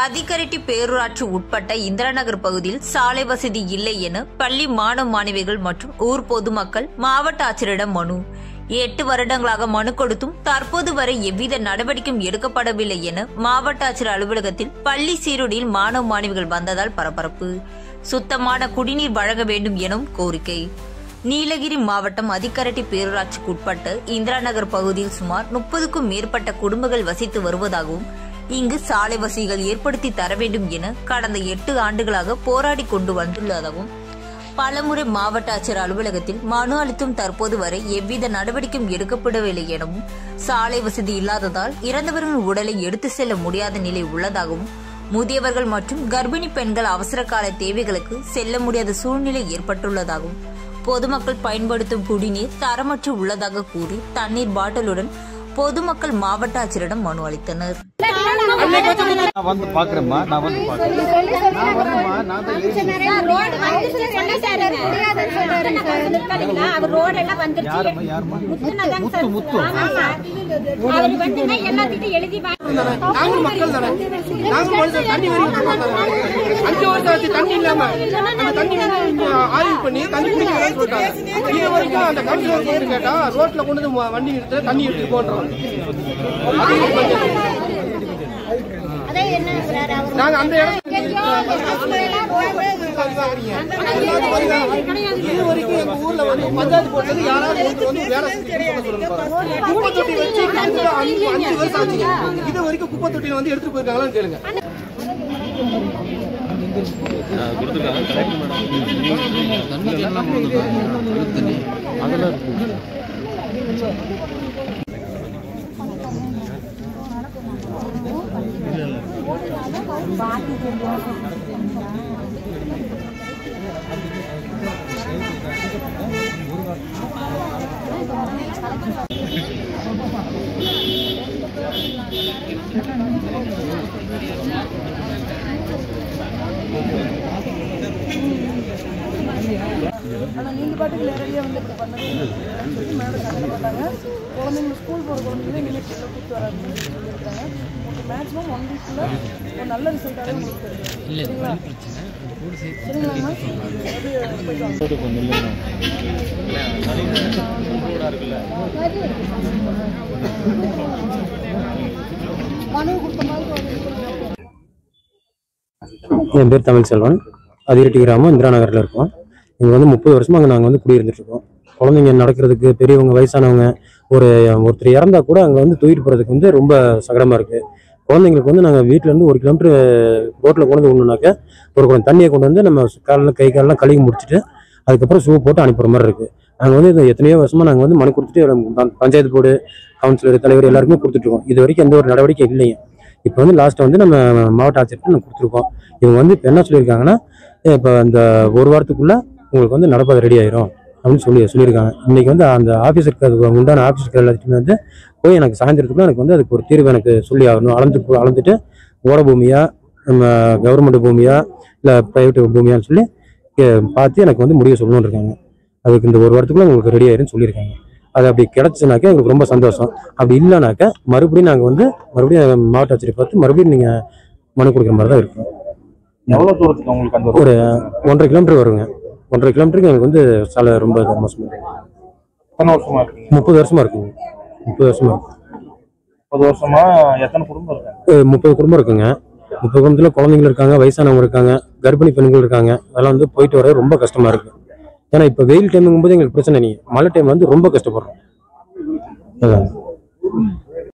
அதிகரட்டி பேரூராட்சி உட்பட்ட இந்திராநகர் பகுதியில் சாலை வசதி இல்லை என பள்ளி மாணவ மாணவிகள் மற்றும் ஊர் பொதுமக்கள் மாவட்ட ஆட்சியரிடம் மனு. 8 வருடங்களாக மனு கொடுத்தும் தற்போது வரை எவ்வித நடவடிக்கையும் எடுக்கப்படவில்லை என மாவட்ட ஆட்சியர் அலுவலகத்தில் பள்ளி சீருடையில் மாணவ மாணவிகள் வந்ததால் பரபரப்பு. சுத்தமான குடிநீர் வழங்க வேண்டும் எனவும் கோரிக்கை. நீலகிரி மாவட்டம் அதிகரட்டி பேரூராட்சிக்கு உட்பட்ட இந்திராநகர் பகுதியில் சுமார் 30க்கும் மேற்பட்ட குடும்பங்கள் வசித்து வருவதாகவும் இங்கு சாலை வசதிகள் ஏற்படுத்தி தர வேண்டும் என கடந்த 8 ஆண்டுகளாக போராடி கொண்டு வந்துள்ளதாகவும் பலமுறை மாவட்ட ஆட்சியர் அலுவலகத்தில் மனு அளித்தும் தற்போது வரை எவ்வித நடவடிக்கையும் எடுக்கப்படவில்லை எனவும் சாலை வசதி இல்லாததால் இறந்தவர்களின் உடலை எடுத்து செல்ல முடியாத நிலை உள்ளதாகவும் முதியவர்கள் மற்றும் கர்ப்பிணி பெண்கள் அவசர கால தேவைகளுக்கு செல்ல முடியாத சூழ்நிலை ஏற்பட்டுள்ளதாகவும் பொதுமக்கள் பயன்படுத்தும் குடிநீர் தரமற்று உள்ளதாக கூறி தண்ணீர் பாட்டிலுடன் பொதுமக்கள் மாவட்ட ஆட்சியரிடம் மனு அளித்தனர். பஞ்சாயத்து போட்டது யாராவது வேலை குப்பை தொட்டி வச்சு 5 வருஷம் ஆச்சு. இது வரைக்கும் குப்பை தொட்டியில வந்து எடுத்துட்டு போயிருக்காங்களான்னு கேளுங்க. ஆனால் நீங்கள் பாட்டுக்கு நேரடியாக வந்து இப்போ பண்ணது மேடம் சண்டை போட்டாங்க. குழந்தைங்க ஸ்கூல் போகிற குழந்தைங்களே நீங்கள் கூப்பிட்டு வராதுன்னு சொல்லியிருக்காங்க. உங்களுக்கு மேக்ஸிமம் 1 வீக்கில் ஒரு நல்ல ரிசல்ட்டாகவே உங்களுக்கு தெரியும். சரிங்களாம்மா? அது போயிட்டு மனு கொடுத்த மாதிரி. என் பேர் தமிழ் செல்வன். அதிரட்டி கிராமம் இந்திராநகரில் இருக்கோம். இங்கே வந்து 30 வருஷமாக அங்கே நாங்கள் வந்து குடியிருந்துட்டுருக்கோம். குழந்தைங்க நடக்கிறதுக்கு பெரியவங்க வயசானவங்க ஒருத்தர் இறந்தா கூட அங்கே வந்து தூக்கிட்டு போகிறதுக்கு வந்து ரொம்ப சகடமாக இருக்குது. குழந்தைங்களுக்கு வந்து நாங்கள் வீட்டிலேருந்து 1 கிலோமீட்டர் ரோட்டில் கொண்டு விடணுனாக்க ஒரு குடம் தண்ணியை கொண்டு வந்து நம்ம கை காலெலாம் கழுவி முடிச்சுட்டு அதுக்கப்புறம் ஷூ போட்டு அனுப்புகிற மாதிரி இருக்குது. நாங்கள் வந்து இந்த எத்தனையோ வருஷமாக நாங்கள் வந்து மனு கொடுத்துட்டு பஞ்சாயத்து போர்டு கவுன்சிலர் தலைவர் எல்லாருக்குமே கொடுத்துட்ருக்கோம். இது வரைக்கும் எந்த ஒரு நடவடிக்கை இல்லைங்க. இப்போ வந்து லாஸ்ட்டை வந்து நம்ம மாவட்ட ஆட்சியர்கிட்ட நம்ம கொடுத்துருக்கோம். இவங்க வந்து இப்போ என்ன சொல்லியிருக்காங்கன்னா, இப்போ அந்த 1 வாரத்துக்குள்ளே உங்களுக்கு வந்து நடப்பது ரெடி ஆயிரும் அப்படின்னு சொல்லியிருக்காங்க. இன்றைக்கி வந்து அந்த ஆஃபீஸருக்கு அது உண்டான ஆஃபீஸருக்கு எல்லாத்தையுமே வந்து போய் எனக்கு சாயந்தரத்துக்குள்ள எனக்கு வந்து அதுக்கு ஒரு தீர்வு எனக்கு சொல்லி ஆகணும். அளந்துட்டு ஓட பூமியா நம்ம கவர்மெண்ட் பூமியா இல்லை ப்ரைவேட் பூமியான்னு சொல்லி பார்த்து எனக்கு வந்து முடிவு சொல்லணும்னு இருக்காங்க. அதுக்கு இந்த 1 வாரத்துக்குள்ளே உங்களுக்கு ரெடி ஆயிருன்னு சொல்லியிருக்காங்க. அது அப்படி கிடச்சினாக்கா எங்களுக்கு ரொம்ப சந்தோஷம். அப்படி இல்லைனாக்கா மறுபடியும் நாங்கள் வந்து மாவட்ட ஆட்சியரை பார்த்து மறுபடியும் நீங்கள் மனு கொடுக்குற மாதிரி தான் இருக்கும். எவ்வளோ தூரத்துக்கு உங்களுக்கு அந்த ஒரு 1.5 கிலோமீட்டர் வருங்க. 1.5 கிலோமீட்டருக்கு எனக்கு வந்து சாலை ரொம்ப மோசமாக இருக்கு. 30 வருஷமா இருக்குங்க. 30 வருஷமா இருக்கு. 30 வருஷமா எத்தனை குடும்பம் இருக்காங்க? 30 குடும்பம் இருக்குங்க. 30 குடும்பத்தில் குழந்தைங்க இருக்காங்க, வயசானவங்க இருக்காங்க, கர்ப்பிணி பெண்கள் இருக்காங்க. அதெல்லாம் வந்து போயிட்டு வர ரொம்ப கஷ்டமா இருக்கு. ஏன்னா இப்போ வெயில் டைமுங்கும் போது எங்களுக்கு பிரச்சனை இல்லைங்க. மழை டைம் வந்து ரொம்ப கஷ்டப்படுறோம். அதான்